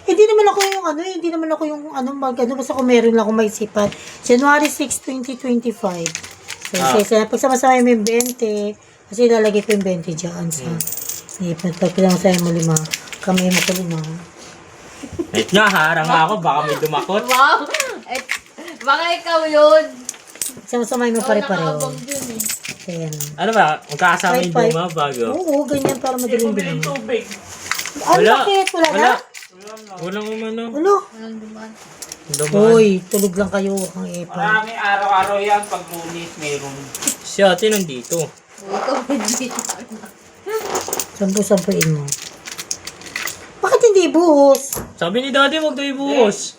Hindi naman ako yung basta kung meron lang akong maisipan. January 6, 2025. So, pagsama-sama yung 20, kasi lalagay ko yung 20 dyan sa ipon. Pag pinamasahin mo 5, kamay mo ko 5. Wait nga, harang ako. Baka may dumakot. Wow! Baka ikaw yun. Sama-samay mo pare-pareho. Nakabang dun eh. Ayan. Ano ba? Magkakasama yung 5. duma bago? Oo, ganyan para madaling bilhin. Tubig. Ano, Wala. bakit? Wala na? Walang umano. Ano? Walang dumaan. Dumaan. Uy, tulog lang kayo ang ipon. Marami araw-araw yan. Pag lunis, meron. Si ate nandito. Ikaw hindi. 10-10 mo. Bakit hindi buhos? Sabi ni daddy, huwag daw ibuhos.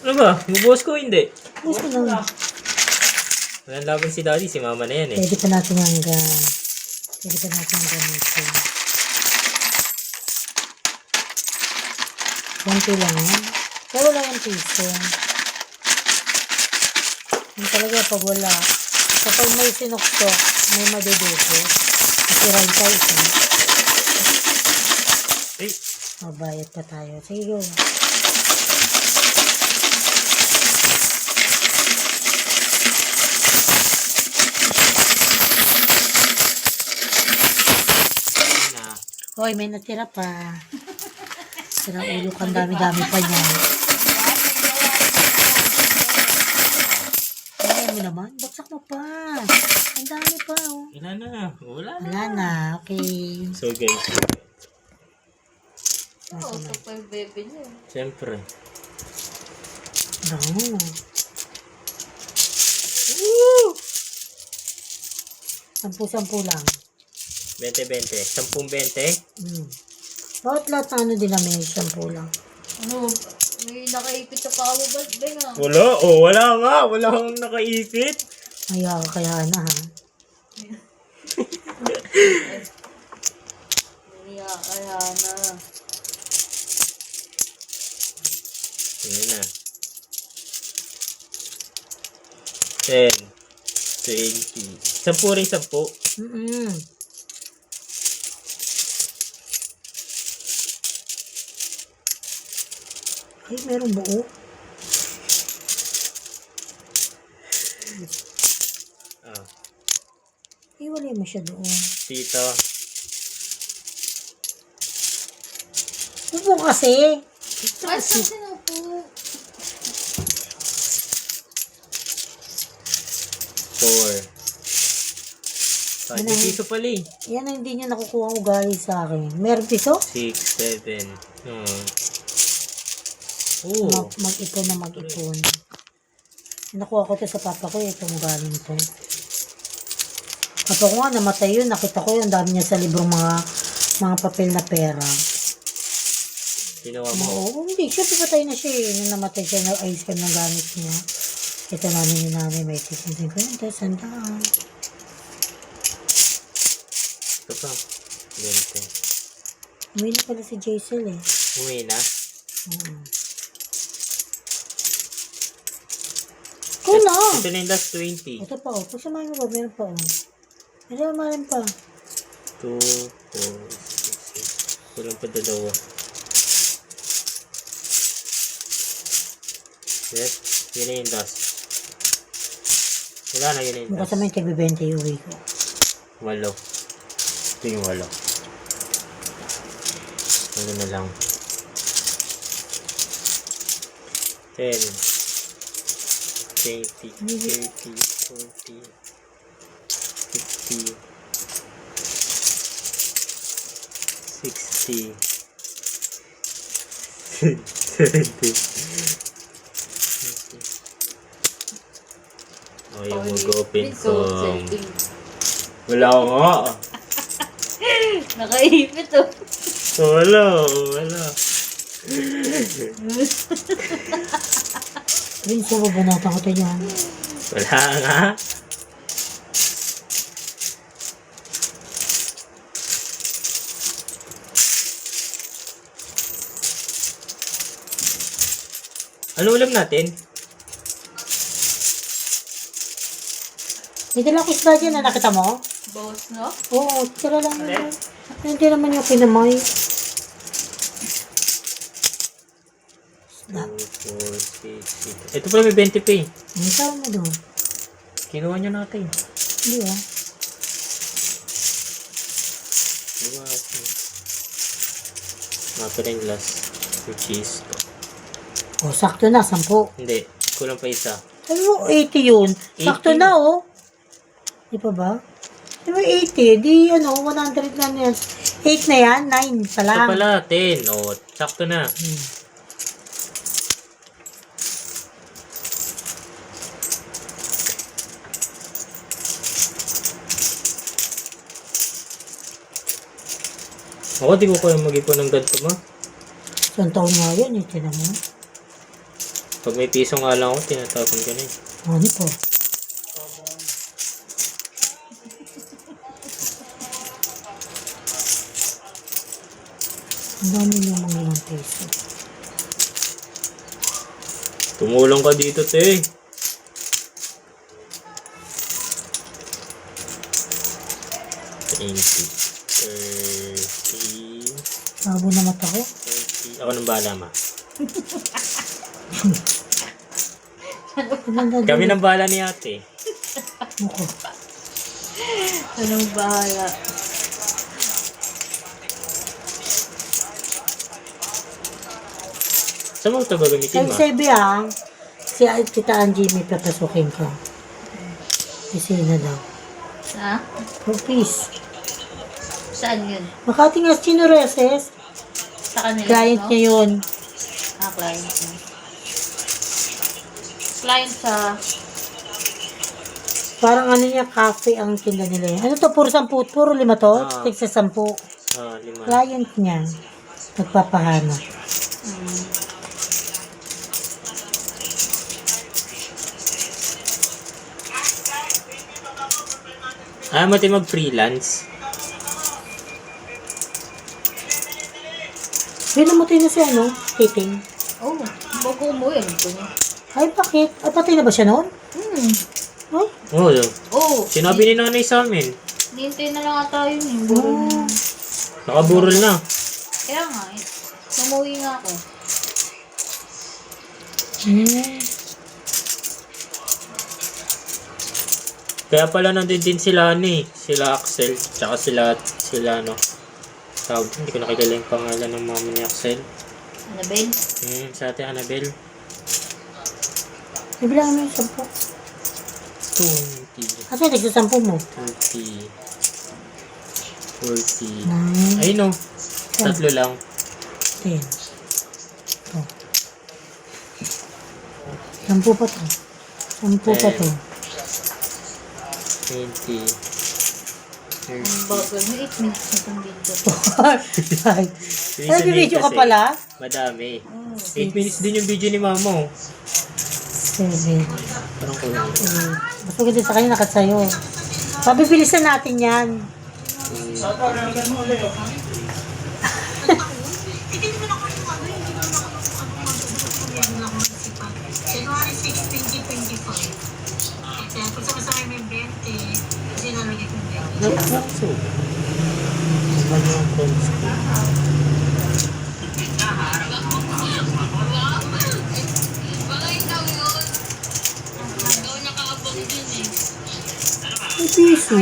Ano ba? Ibuhos ko hindi. Buhos ko lang. Walang laban si daddy, si mama na yan eh. Pwede pa natin hanggang. Pwede pa natin hanggang ito. Konti lang yan. Pero wala yung piso. Yung talaga pag wala. Kapag may sinuktok, may madudugo. Kasi renta ito. Eh, Mabayad pa tayo. Sige, go. ayun na. Hoy, may natira pa. Sirang ulo kang dami-dami pa niya. Ay, mo naman. Baksak mo pa. Ang dami pa, oh. Wala na. Wala na. Wala na. Okay. So guys, Oo, ito pa yung bebe niya. siyempre. No. 10-10 lang. 20-20. 10-20. Bakit lahat na ano din namin 10 lang? Ano? May nakaipit sa power bag ba nga? Wala. Oh, wala nga. Wala kang nakaipit. Maya ka kaya na, ha? Kaya na. Ayan na. 10, 20. 10 rin 10. Mm-mm. Ay, merong buo. Ah, Iwalay mo siya doon. dito. Buo kasi. Mas kasi na po. 4. Ay, may piso pala eh. Yan ang hindi niya nakukuha ang ugali sa akin. Meron piso? 6, 7. Oh. Mag-ipon na mag-ipon. Nakuha ko ito sa papa ko. Itong ugali nito. Papa ko nga namatay yun. Nakita ko yun. Ang dami niya sa librong mga papel na pera. Ginawa mo. Oo, hindi. Siya patay na siya eh. Nung namatay siya, nag-ayos ka ng gamit niya. Ito namin ni nanay. May titin ko. Ito, sandaan. Ito pa. 20. Uwi na pala si Jaisel eh. Uwi na. Ikaw na! Ito na yung last 20. Ito pa oh. Pag samahin mo ba, meron pa oh. Meron pa. 2, 4, 6, 7. Walang pa dalawa. Yes. Yun na yung last. Wala na, yun na yung Bukas last. naman yung tag-20 yung uwi ko. 8. Ito yung 8. Ano na lang. 10, 20, 30, 40, 50, 60, 70. Ayaw mag-open ko. Wala nga. Nakaipit oh. Wala. Rinso, babunatan ko tayo yan. Wala nga. Ano ulam natin? May dala ko isda dyan na nakita mo? Boss, no? Oo, tira lang yun. Hindi naman yung pinamay. Na. 2, 4, 6, 8. Ito pala may 20 pa eh. Ang tawag mo doon? Kinuha nyo natin. Hindi ah. Diba? Mato rin glass. With cheese. O, sakto na, 10. Hindi. Kulang pa isa. Sabi mo, 80 yun. Sakto 80? na, oh. Di pa ba? Di ba 80? Di, 100 na yan. 8 na yan, 9 pa lang. Ito pala, 10. O, sakto na. Ako, di ko kaya mag-ipon ng ganito mo. Isang taon nga yan, tinan mo. Pag may piso nga lang ako, tinatapon ko na eh. Ano po? Ang dami niya mga ilang peso. Tumulong ka dito, te. Sabo na mata ko. 30. Ako nang bahala, ma. Kami nang bahala ni ate. Ako. Anong bahala? Saan mo ito gagamitin, ma? Sabi si Tita Angie may papasukin ka. Kasi na daw. Ha? For peace. Saan yun? Makati nga Chinoreses. Sa kanila, Client no? niya yun. Client niya. Client sa... Parang niya, cafe ang tinda nila yun. Ano to? Puro 10? Puro 5 to? Ah. Tig sa 10. 5. Client niya. Nagpapahana. Mati mag-freelance. Binamatay na si Titing. Oh, bago mo yun. Ay, bakit? Ay, patay na ba siya noon? Ay, Oo. Oh, Sinabi ni nanay sa amin. nihintay na lang ata yun. Yung burol na. Nakaburol na. Kaya nga eh. Umuwi nga ako. Kaya pala nandun din sila sila Axel, tsaka sila tawag, hindi ko nakilala yung pangalan ng mama ni Axel. Annabelle? Sa ate Annabelle. Ibilang mo yung 10. 20, Kasi nagsasampu mo. 30, 40. 9, Ay no, tatlo lang. 10. Oh. 10 pa to. 10 pa to. 20. Ang bagal. May 8 minutes na itong video. Ay. Nag-video ka pala? Madami. 8 minutes din yung video ni mama. 7. Parang kulang. Mas maganda sa kanya nakasayo. Pabibilisan natin yan. January 6, 2025. Kaya kung sama-sama may 20, kasi nalagay kong 20. May piso?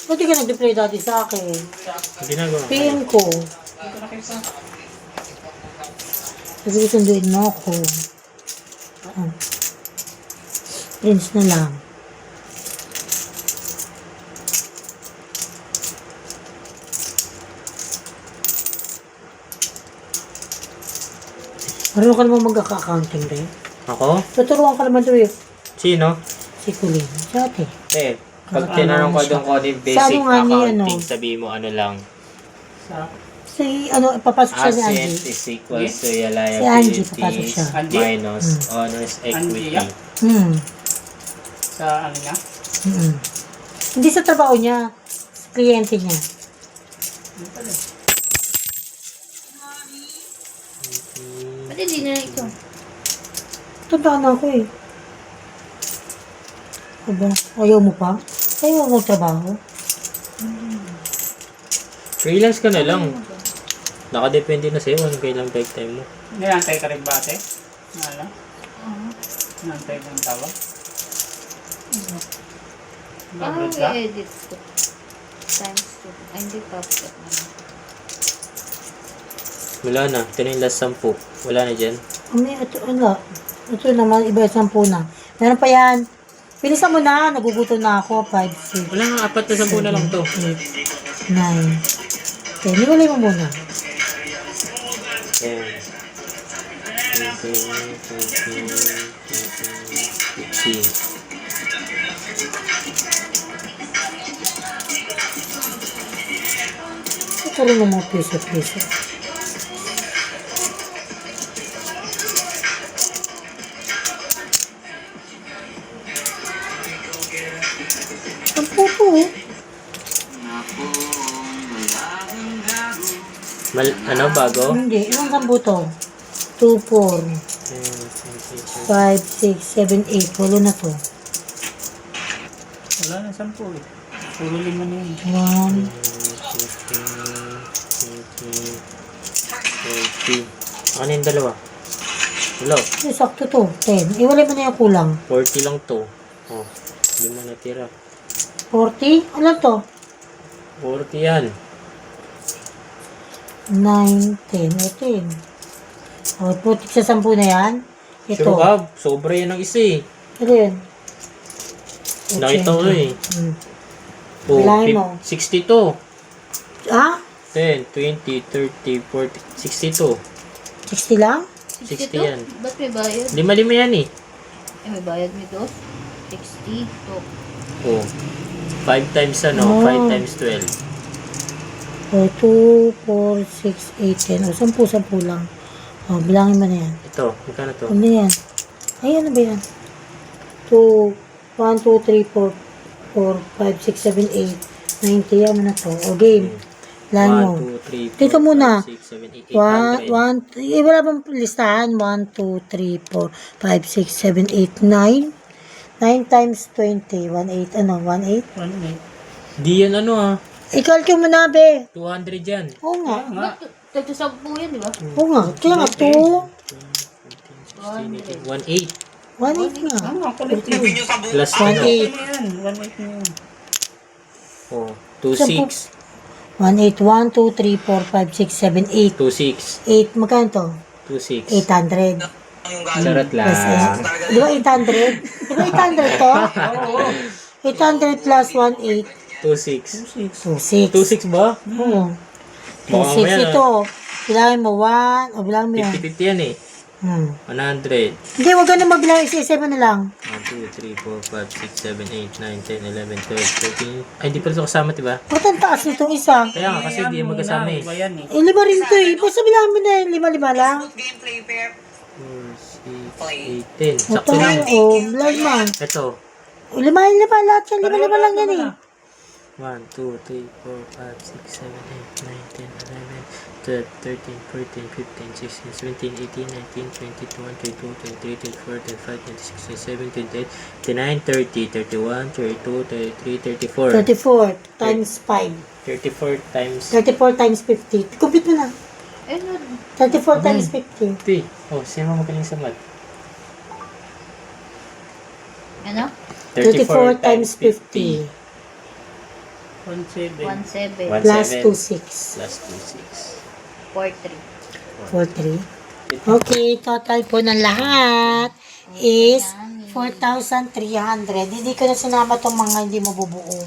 Ba't di ka nag-play dati sa akin? Ginagawa. PM ko. Sabi ko sunduin mo ako. Prince na lang. Marunong ka naman mag-accounting rin. Ako? Tuturuan ka naman doon Sino? si Kulin. Si ate. Pag tinanong ko doon ko yung Sa basic ano nga ni, accounting, sabihin mo ano lang. Si, papasok siya ni Asset Angie. is equals to your Si Angie, papasok liabilities siya. minus owner's equity. Sa ano niya? Hindi sa trabaho niya. Sa kliyente niya. Ba't hindi na ito? Tandaan ako eh. Aba, ayaw mo pa? Ayaw mo magtrabaho? Freelance ka na lang. Nakadepende na sa'yo kung kailang break time mo. Nilantay ka rin ba, ate? Ano? Nilantay mo yung tawa? Parang Bablog ka? i-edit ko. Times 2. Ay, hindi pa. Wala na. Ito na yung last 10. Wala na dyan. Ito, ano? Ito naman, iba 10 na. Meron pa yan. Pilisan mo na, nagugutom na ako. 5, 6, Wala nga, 4 na 10 na lang to. 8, 9, 10. Niwalay mo muna. 10, 15. Ito rin ng mga piso-piso. Ang puto eh. Ano, bago? Hindi, ilang sampu to? 2, 4, 5, 6, 7, 8. Walo na to. Wala na 10 eh. Puro 5 na yun. 1, 40. Ano yung dalawa? Hello? sakto to. 10. Iwalay mo na yung kulang. 40 lang to. Oh, 5 na tira. 40? Ano to? 40 yan. 9, 10, 10. O, putik sa 10 na yan. Ito. Sure ka? Sobra yan ang isa eh. Ito yun. Nakita ko eh. Oh, Bilangin mo. 62. Ah? 10, 20, 30, 40, 62. 60 lang? 60 yan. Ba't may bayad? 5 yan eh. May bayad nito? 60. To. Oh. 5 times ano? Oh. 5 times 12. O, 2, 4, 6, 8, 10. O, 10 lang. O, bilangin mo na yan. Ito, magkano to? Ano yan? Ay, ano ba yan? 2, 1, 2, 3, 4, 4, 5, 6, 7, 8, 90. Yan mo na to. O, game. Lan mo. 1, 2, 3, 4, Dito muna. 5, 6, 7, 8, 800. Wala bang listahan? 1, 2, 3, 4, 5, 6, 7, 8, 9. 9 times 20. 1, 8. Ano? 1, 8? Ano eh? Di yan ano ah. I-calculate mo na, be. 200 yan. Oo nga. Ba't tagsasampu yan, di ba? Oo nga. Kaya nga, 2. 1.8 1.8 nga. Ano ang kulit yun? plus 1.8. ano? Ano yan? 1.8 na yan. Oh, 2.6. 1.8. 1, 2, 3, 4, 5, 6, 7, 8. 2.6. 8. Magkano to? 2.6. 800. Charot lang. Plus, di ba 800? Di ba 800 to? 800 plus 1.8. 2.6. 2.6. 2.6 ba? Oo. Baka 2.6 mamaya, ito. Bilangin mo 1. O, bilangin mo yan. 50-50 yan eh. 100. Hindi, wag ka na magbilang. Isa-isa mo na lang. 1, 2, 3, 4, 5, 6, 7, 8, 9, 10, 11, 12, 13. Ay, hindi pala ito kasama, diba? Ba't ang taas nitong isa? Kaya nga, kasi hindi yan magkasama eh. Iba yan eh. 5 rin to eh. Basta bilangin mo na yan. 5 lang. 4, 6, 8, 10. Ito, Sakto lang. oh, bilang mo. Ito. 5 lahat yan. 5 lang yan eh. 1, 2, 3, 4, 5, 6, 7, 8, 9, 10, 11, 12, 13, 14, 15, 16, 17, 18, 19, 20, 21, 22, 23, 24, 25, 26, 27, 28, 29, 30, 31, 32, 33, 34. 34 times 5. 34 times 34 times 50. Complete mo na. Eh, no. 34 times 50. 50. Oh, sino mo magaling sa math? Ano? 34 times 50. 1.7. 1.7. Plus 1.7 26. plus 4.3. 43. Okay, total po ng lahat is 4,300. Hindi ko na sinama itong mga hindi mabubuo.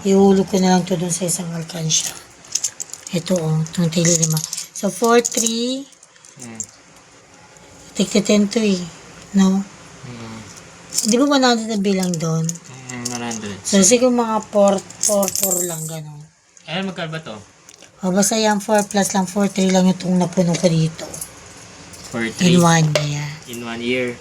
Ihulog ko na lang ito dun sa isang alkansya. Ito itong tili lima. So, 4,3. Tigti 10 to eh. No? Di ba 100 na bilang doon? 100. So, siguro mga 4 lang, gano'n. Ayan, magkano ba to? O, basta yan 4 plus lang, 4, 3 lang itong napuno ko dito. 43. In 1 day, In 1 year.